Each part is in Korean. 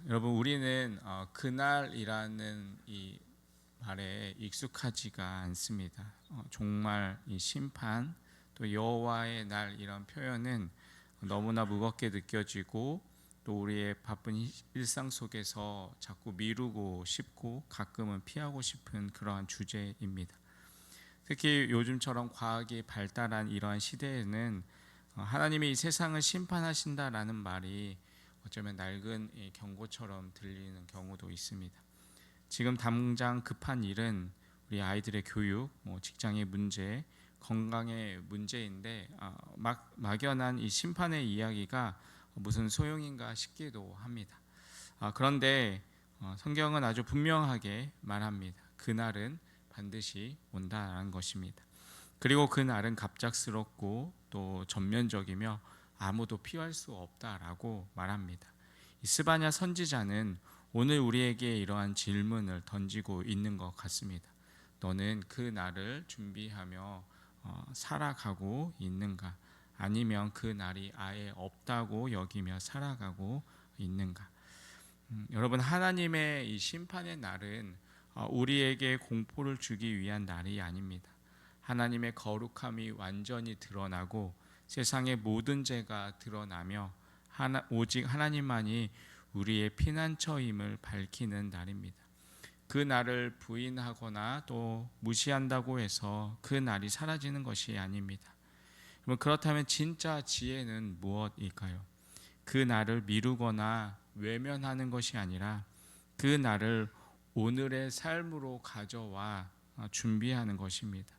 여러분 우리는 그날이라는 이 말에 익숙하지가 않습니다. 정말 이 심판 또 여호와의 날 이런 표현은 너무나 무겁게 느껴지고 또 우리의 바쁜 일상 속에서 자꾸 미루고 싶고 가끔은 피하고 싶은 그러한 주제입니다. 특히 요즘처럼 과학이 발달한 이러한 시대에는 하나님이 이 세상을 심판하신다라는 말이 어쩌면 낡은 이 경고처럼 들리는 경우도 있습니다. 지금 당장 급한 일은 우리 아이들의 교육, 직장의 문제, 건강의 문제인데 막연한 이 심판의 이야기가 무슨 소용인가 싶기도 합니다. 그런데 성경은 아주 분명하게 말합니다. 그날은 반드시 온다라는 것입니다. 그리고 그날은 갑작스럽고 또 전면적이며 아무도 피할 수 없다라고 말합니다. 이 스바냐 선지자는 오늘 우리에게 이러한 질문을 던지고 있는 것 같습니다. 너는 그 날을 준비하며 살아가고 있는가? 아니면 그 날이 아예 없다고 여기며 살아가고 있는가? 여러분, 하나님의 이 심판의 날은 우리에게 공포를 주기 위한 날이 아닙니다. 하나님의 거룩함이 완전히 드러나고 세상의 모든 죄가 드러나며 오직 하나님만이 우리의 피난처임을 밝히는 날입니다. 그 날을 부인하거나 또 무시한다고 해서 그 날이 사라지는 것이 아닙니다. 그렇다면 진짜 지혜는 무엇일까요? 그 날을 미루거나 외면하는 것이 아니라 그 날을 오늘의 삶으로 가져와 준비하는 것입니다.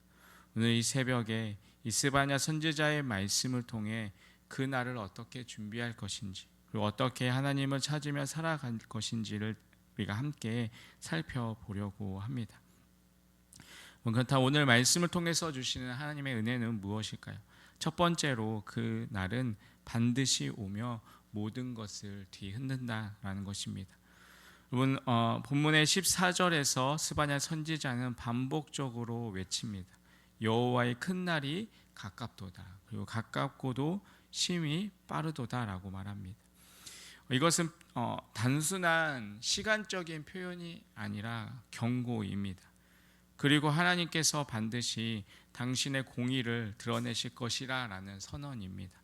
오늘 이 새벽에 이스바냐 선지자의 말씀을 통해 그 날을 어떻게 준비할 것인지 그리고 어떻게 하나님을 찾으며 살아갈 것인지를 우리가 함께 살펴보려고 합니다. 그렇다 오늘 말씀을 통해서 주시는 하나님의 은혜는 무엇일까요? 첫 번째로 그 날은 반드시 오며 모든 것을 뒤흔든다라는 것입니다. 여러분 본문의 14절에서 스바냐 선지자는 반복적으로 외칩니다. 여호와의 큰 날이 가깝도다. 그리고 가깝고도 심히 빠르도다라고 말합니다. 이것은 단순한 시간적인 표현이 아니라 경고입니다. 그리고 하나님께서 반드시 당신의 공의를 드러내실 것이라는 선언입니다.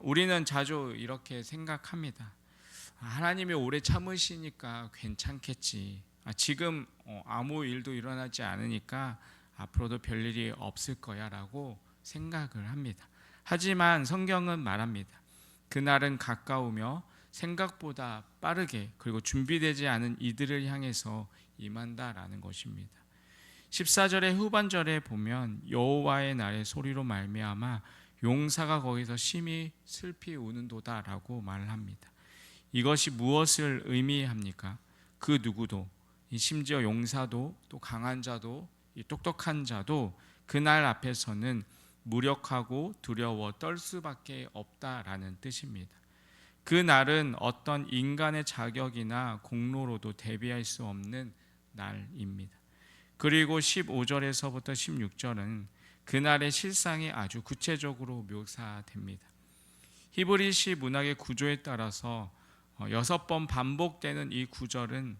우리는 자주 이렇게 생각합니다. 하나님이 오래 참으시니까 괜찮겠지. 지금 아무 일도 일어나지 않으니까 앞으로도 별일이 없을 거야 라고 생각을 합니다. 하지만 성경은 말합니다. 그날은 가까우며 생각보다 빠르게 그리고 준비되지 않은 이들을 향해서 임한다라는 것입니다. 14절의 후반절에 보면 여호와의 날의 소리로 말미암아 용사가 거기서 심히 슬피 우는도다라고 말을 합니다. 이것이 무엇을 의미합니까? 그 누구도 심지어 용사도 또 강한 자도 똑똑한 자도 그날 앞에서는 무력하고 두려워 떨 수밖에 없다라는 뜻입니다. 그 날은 어떤 인간의 자격이나 공로로도 대비할 수 없는 날입니다. 그리고 15절에서부터 16절은 그날의 실상이 아주 구체적으로 묘사됩니다. 히브리시 문학의 구조에 따라서 6번 반복되는 이 구절은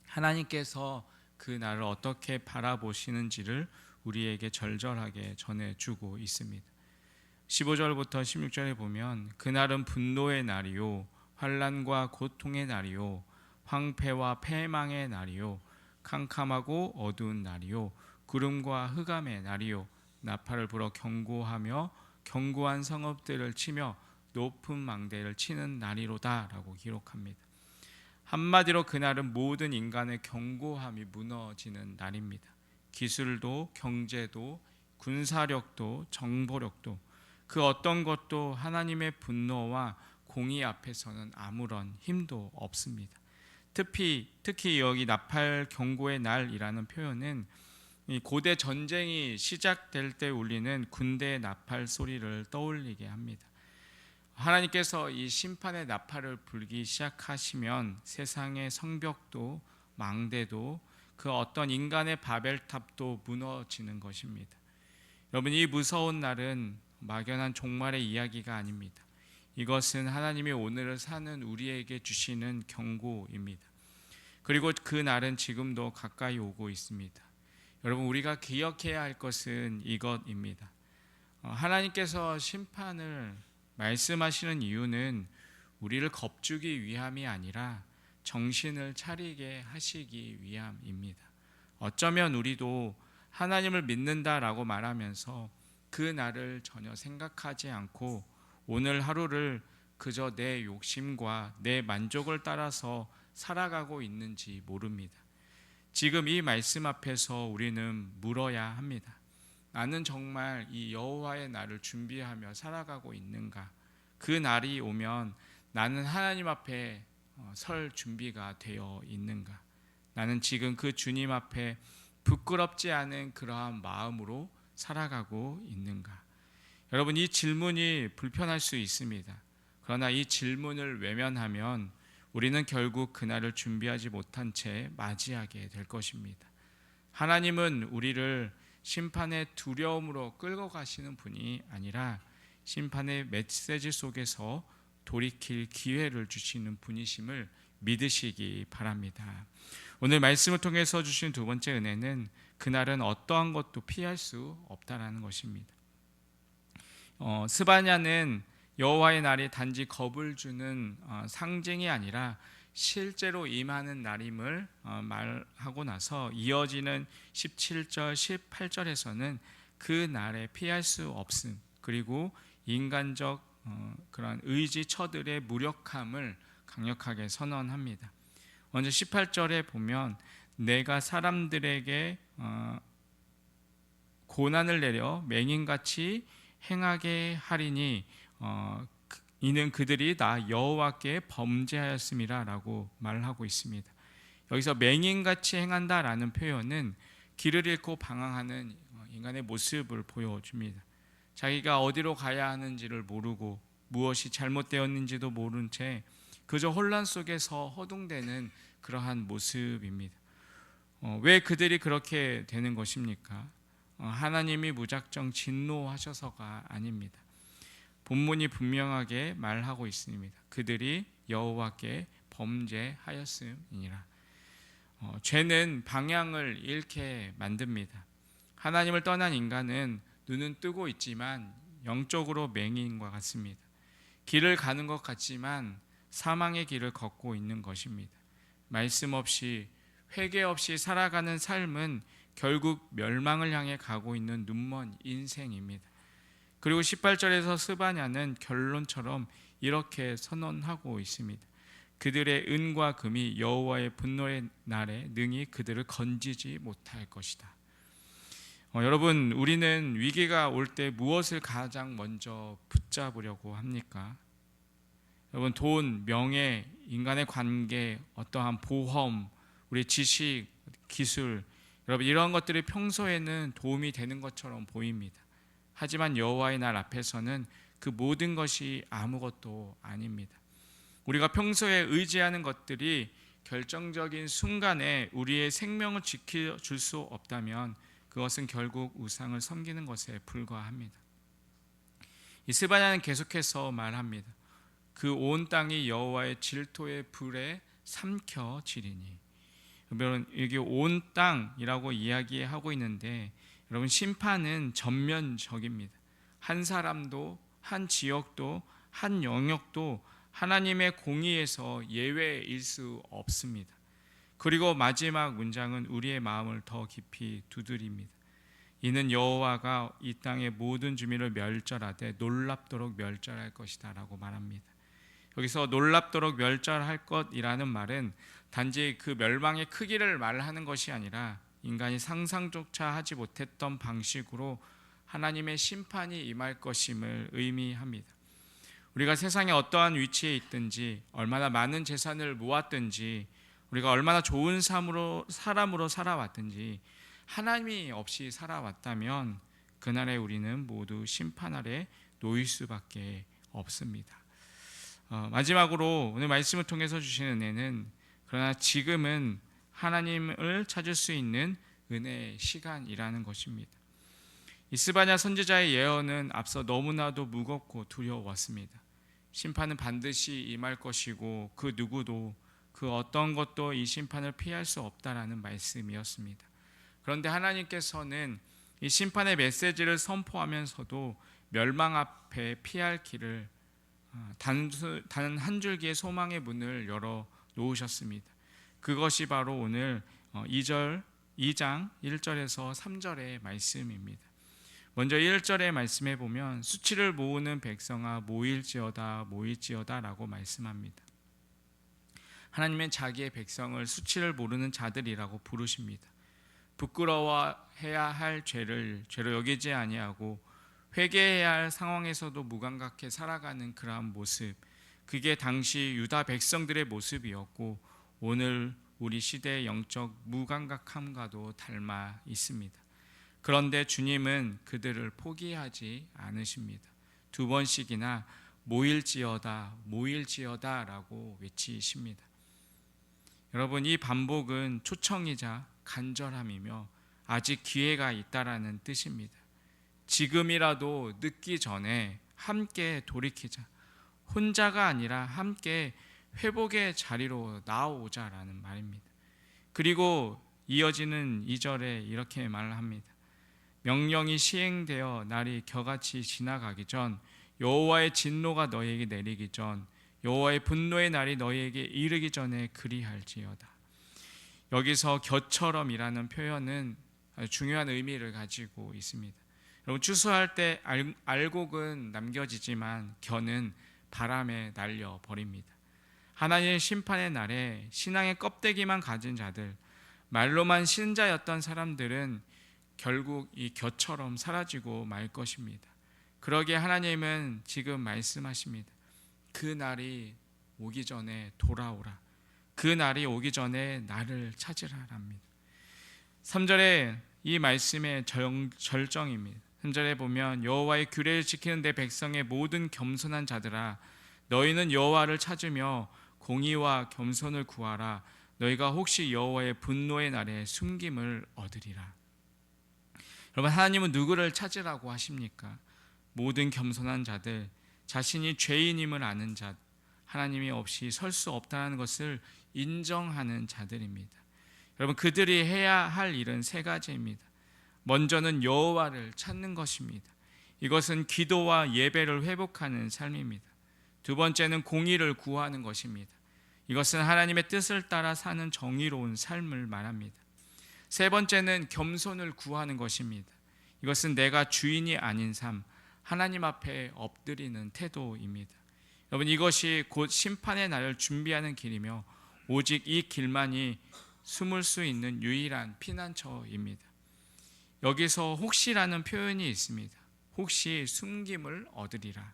하나님께서 그 날을 어떻게 바라보시는지를 우리에게 절절하게 전해주고 있습니다. 15절부터 16절에 보면 그날은 분노의 날이요 환난과 고통의 날이요 황폐와 패망의 날이요 캄캄하고 어두운 날이요 구름과 흑암의 날이요 나팔을 불어 경고하며 견고한 성읍들을 치며 높은 망대를 치는 날이로다 라고 기록합니다. 한마디로 그날은 모든 인간의 견고함이 무너지는 날입니다. 기술도 경제도 군사력도 정보력도 그 어떤 것도 하나님의 분노와 공의 앞에서는 아무런 힘도 없습니다. 특히 여기 나팔 경고의 날이라는 표현은 고대 전쟁이 시작될 때 울리는 군대의 나팔 소리를 떠올리게 합니다. 하나님께서 이 심판의 나팔을 불기 시작하시면 세상의 성벽도 망대도 그 어떤 인간의 바벨탑도 무너지는 것입니다. 여러분 이 무서운 날은 막연한 종말의 이야기가 아닙니다. 이것은 하나님이 오늘을 사는 우리에게 주시는 경고입니다. 그리고 그 날은 지금도 가까이 오고 있습니다. 여러분, 우리가 기억해야 할 것은 이것입니다. 하나님께서 심판을 말씀하시는 이유는 우리를 겁주기 위함이 아니라 정신을 차리게 하시기 위함입니다. 어쩌면 우리도 하나님을 믿는다라고 말하면서 그 날을 전혀 생각하지 않고 오늘 하루를 그저 내 욕심과 내 만족을 따라서 살아가고 있는지 모릅니다. 지금 이 말씀 앞에서 우리는 물어야 합니다. 나는 정말 이 여호와의 날을 준비하며 살아가고 있는가? 그 날이 오면 나는 하나님 앞에 설 준비가 되어 있는가? 나는 지금 그 주님 앞에 부끄럽지 않은 그러한 마음으로 살아가고 있는가? 여러분, 이 질문이 불편할 수 있습니다. 그러나 이 질문을 외면하면 우리는 결국 그날을 준비하지 못한 채 맞이하게 될 것입니다. 하나님은 우리를 심판의 두려움으로 끌고 가시는 분이 아니라 심판의 메시지 속에서 돌이킬 기회를 주시는 분이심을 믿으시기 바랍니다. 오늘 말씀을 통해서 주신 두 번째 은혜는 그날은 어떠한 것도 피할 수 없다라는 것입니다. 스바냐는 여호와의 날이 단지 겁을 주는 상징이 아니라 실제로 임하는 날임을 말하고 나서 이어지는 17절, 18절에서는 그 날에 피할 수 없음, 그리고 인간적 그런 의지처들의 무력함을 강력하게 선언합니다. 먼저 18절에 보면 내가 사람들에게 고난을 내려 맹인같이 행하게 하리니 이는 그들이 나 여호와께 범죄하였음이라 라고 말하고 있습니다. 여기서 맹인같이 행한다라는 표현은 길을 잃고 방황하는 인간의 모습을 보여줍니다. 자기가 어디로 가야 하는지를 모르고 무엇이 잘못되었는지도 모른 채 그저 혼란 속에서 허둥대는 그러한 모습입니다. 왜 그들이 그렇게 되는 것입니까? 하나님이 무작정 진노하셔서가 아닙니다. 본문이 분명하게 말하고 있습니다. 그들이 여호와께 범죄하였음이니라. 죄는 방향을 잃게 만듭니다. 하나님을 떠난 인간은 눈은 뜨고 있지만 영적으로 맹인과 같습니다. 길을 가는 것 같지만 사망의 길을 걷고 있는 것입니다. 말씀 없이 회개 없이 살아가는 삶은 결국 멸망을 향해 가고 있는 눈먼 인생입니다. 그리고 18절에서 스바냐는 결론처럼 이렇게 선언하고 있습니다. 그들의 은과 금이 여호와의 분노의 날에 능히 그들을 건지지 못할 것이다. 여러분, 우리는 위기가 올 때 무엇을 가장 먼저 붙잡으려고 합니까? 여러분, 돈, 명예, 인간의 관계, 어떠한 보험, 우리 지식, 기술, 여러분 이런 것들이 평소에는 도움이 되는 것처럼 보입니다. 하지만 여호와의 날 앞에서는 그 모든 것이 아무것도 아닙니다. 우리가 평소에 의지하는 것들이 결정적인 순간에 우리의 생명을 지켜줄 수 없다면 그것은 결국 우상을 섬기는 것에 불과합니다. 이 스바냐는 계속해서 말합니다. 그 온 땅이 여호와의 질투의 불에 삼켜지리니. 여러분, 여기 온 땅이라고 이야기하고 있는데 여러분, 심판은 전면적입니다. 한 사람도, 한 지역도, 한 영역도 하나님의 공의에서 예외일 수 없습니다. 그리고 마지막 문장은 우리의 마음을 더 깊이 두드립니다. 이는 여호와가 이 땅의 모든 주민을 멸절하되 놀랍도록 멸절할 것이다 라고 말합니다. 여기서 놀랍도록 멸절할 것이라는 말은 단지 그 멸망의 크기를 말하는 것이 아니라 인간이 상상조차 하지 못했던 방식으로 하나님의 심판이 임할 것임을 의미합니다. 우리가 세상에 어떠한 위치에 있든지 얼마나 많은 재산을 모았든지 우리가 얼마나 좋은 사람으로 살아왔든지 하나님이 없이 살아왔다면 그날에 우리는 모두 심판 아래 놓일 수밖에 없습니다. 마지막으로 오늘 말씀을 통해서 주시는 은혜는 그러나 지금은 하나님을 찾을 수 있는 은혜의 시간이라는 것입니다. 이 스바냐 선지자의 예언은 앞서 너무나도 무겁고 두려웠습니다. 심판은 반드시 임할 것이고 그 누구도 그 어떤 것도 이 심판을 피할 수 없다라는 말씀이었습니다. 그런데 하나님께서는 이 심판의 메시지를 선포하면서도 멸망 앞에 피할 길을 단 한 줄기의 소망의 문을 열어 놓으셨습니다. 그것이 바로 오늘 2장 1절에서 3절의 말씀입니다. 먼저 1절의 말씀에 보면 수치를 모으는 백성아 모일지어다 모일지어다 라고 말씀합니다. 하나님은 자기의 백성을 수치를 모르는 자들이라고 부르십니다. 부끄러워해야 할 죄를 죄로 여기지 아니하고 회개해야 할 상황에서도 무감각해 살아가는 그러한 모습, 그게 당시 유다 백성들의 모습이었고 오늘 우리 시대의 영적 무감각함과도 닮아 있습니다. 그런데 주님은 그들을 포기하지 않으십니다. 2번씩이나 모일지어다 모일지어다 라고 외치십니다. 여러분, 이 반복은 초청이자 간절함이며 아직 기회가 있다라는 뜻입니다. 지금이라도 늦기 전에 함께 돌이키자. 혼자가 아니라 함께 회복의 자리로 나아오자라는 말입니다. 그리고 이어지는 2절에 이렇게 말을 합니다. 명령이 시행되어 날이 겨같이 지나가기 전, 여호와의 진노가 너희에게 내리기 전, 여호와의 분노의 날이 너희에게 이르기 전에 그리할지어다. 여기서 겨처럼 이라는 표현은 아주 중요한 의미를 가지고 있습니다. 여러분, 추수할 때 알곡은 남겨지지만 겨는 바람에 날려 버립니다. 하나님의 심판의 날에 신앙의 껍데기만 가진 자들, 말로만 신자였던 사람들은 결국 이 겨처럼 사라지고 말 것입니다. 그러기에 하나님은 지금 말씀하십니다. 그 날이 오기 전에 돌아오라. 그 날이 오기 전에 나를 찾으라랍니다. 3절에 이 말씀의 절정입니다. 3절에 보면 여호와의 규례를 지키는 내 백성의 모든 겸손한 자들아, 너희는 여호와를 찾으며 공의와 겸손을 구하라. 너희가 혹시 여호와의 분노의 날에 숨김을 얻으리라. 여러분, 하나님은 누구를 찾으라고 하십니까? 모든 겸손한 자들, 자신이 죄인임을 아는 자, 하나님이 없이 설 수 없다는 것을 인정하는 자들입니다. 여러분, 그들이 해야 할 일은 3가지입니다. 먼저는 여호와를 찾는 것입니다. 이것은 기도와 예배를 회복하는 삶입니다. 2번째는 공의를 구하는 것입니다. 이것은 하나님의 뜻을 따라 사는 정의로운 삶을 말합니다. 3번째는 겸손을 구하는 것입니다. 이것은 내가 주인이 아닌 삶, 하나님 앞에 엎드리는 태도입니다. 여러분, 이것이 곧 심판의 날을 준비하는 길이며 오직 이 길만이 숨을 수 있는 유일한 피난처입니다. 여기서 혹시라는 표현이 있습니다. 혹시 숨김을 얻으리라.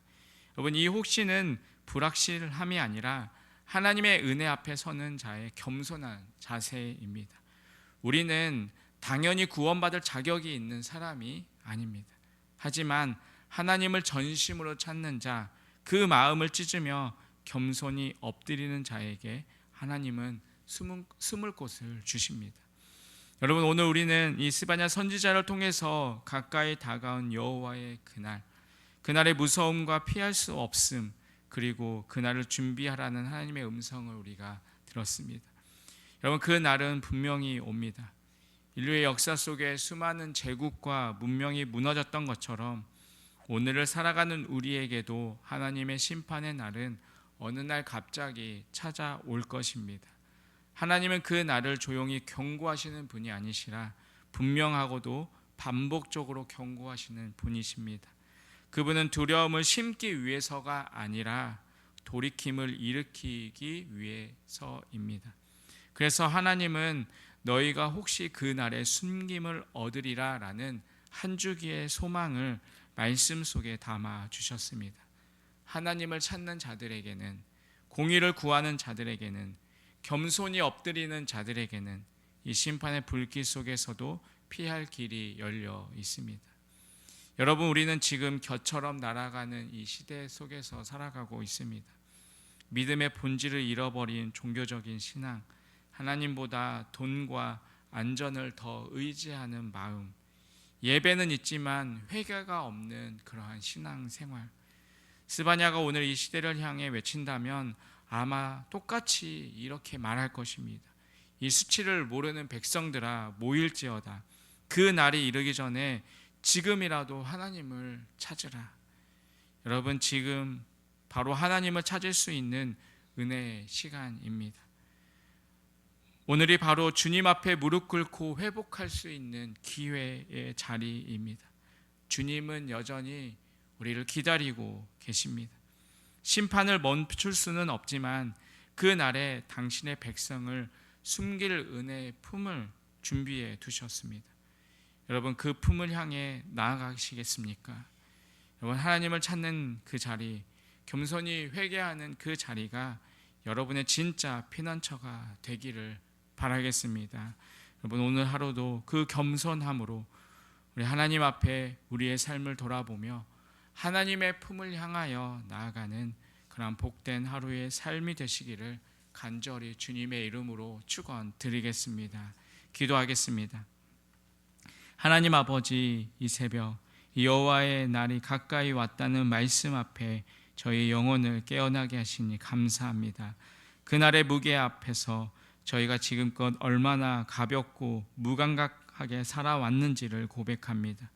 여러분, 이 혹시는 불확실함이 아니라 하나님의 은혜 앞에 서는 자의 겸손한 자세입니다. 우리는 당연히 구원받을 자격이 있는 사람이 아닙니다. 하지만 하나님을 전심으로 찾는 자, 그 마음을 찢으며 겸손히 엎드리는 자에게 하나님은 숨을 곳을 주십니다. 여러분, 오늘 우리는 이 스바냐 선지자를 통해서 가까이 다가온 여호와의 그날의 무서움과 피할 수 없음, 그리고 그날을 준비하라는 하나님의 음성을 우리가 들었습니다. 여러분, 그 날은 분명히 옵니다. 인류의 역사 속에 수많은 제국과 문명이 무너졌던 것처럼 오늘을 살아가는 우리에게도 하나님의 심판의 날은 어느 날 갑자기 찾아올 것입니다. 하나님은 그 날을 조용히 경고하시는 분이 아니시라 분명하고도 반복적으로 경고하시는 분이십니다. 그분은 두려움을 심기 위해서가 아니라 돌이킴을 일으키기 위해서입니다. 그래서 하나님은 너희가 혹시 그 날에 숨김을 얻으리라 라는 한 주기의 소망을 말씀 속에 담아 주셨습니다. 하나님을 찾는 자들에게는, 공의를 구하는 자들에게는, 겸손히 엎드리는 자들에게는 이 심판의 불길 속에서도 피할 길이 열려 있습니다. 여러분, 우리는 지금 겨처럼 날아가는 이 시대 속에서 살아가고 있습니다. 믿음의 본질을 잃어버린 종교적인 신앙, 하나님보다 돈과 안전을 더 의지하는 마음, 예배는 있지만 회개가 없는 그러한 신앙생활, 스바냐가 오늘 이 시대를 향해 외친다면 아마 똑같이 이렇게 말할 것입니다. 이 수치를 모르는 백성들아 모일지어다. 그 날이 이르기 전에 지금이라도 하나님을 찾으라. 여러분, 지금 바로 하나님을 찾을 수 있는 은혜의 시간입니다. 오늘이 바로 주님 앞에 무릎 꿇고 회복할 수 있는 기회의 자리입니다. 주님은 여전히 우리를 기다리고 계십니다. 심판을 멈출 수는 없지만 그 날에 당신의 백성을 숨길 은혜의 품을 준비해 두셨습니다. 여러분, 그 품을 향해 나아가시겠습니까? 여러분, 하나님을 찾는 그 자리, 겸손히 회개하는 그 자리가 여러분의 진짜 피난처가 되기를 바라겠습니다. 여러분, 오늘 하루도 그 겸손함으로 우리 하나님 앞에 우리의 삶을 돌아보며 하나님의 품을 향하여 나아가는 그런 복된 하루의 삶이 되시기를 간절히 주님의 이름으로 축원드리겠습니다. 기도하겠습니다. 하나님 아버지, 이 새벽 이 여호와의 날이 가까이 왔다는 말씀 앞에 저희 영혼을 깨어나게 하시니 감사합니다. 그날의 무게 앞에서 저희가 지금껏 얼마나 가볍고 무감각하게 살아왔는지를 고백합니다.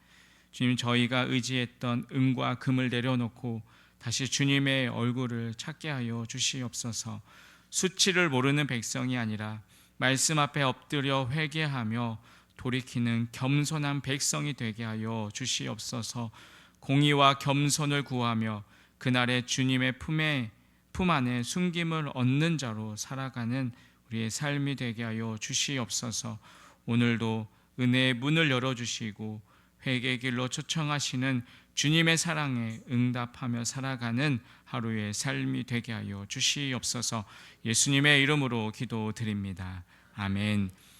주님, 저희가 의지했던 은과 금을 내려놓고 다시 주님의 얼굴을 찾게 하여 주시옵소서. 수치를 모르는 백성이 아니라 말씀 앞에 엎드려 회개하며 돌이키는 겸손한 백성이 되게 하여 주시옵소서. 공의와 겸손을 구하며 그날의 주님의 품 안에 숨김을 얻는 자로 살아가는 우리의 삶이 되게 하여 주시옵소서. 오늘도 은혜의 문을 열어주시고 회개의 길로 초청하시는 주님의 사랑에 응답하며 살아가는 하루의 삶이 되게 하여 주시옵소서. 예수님의 이름으로 기도드립니다. 아멘.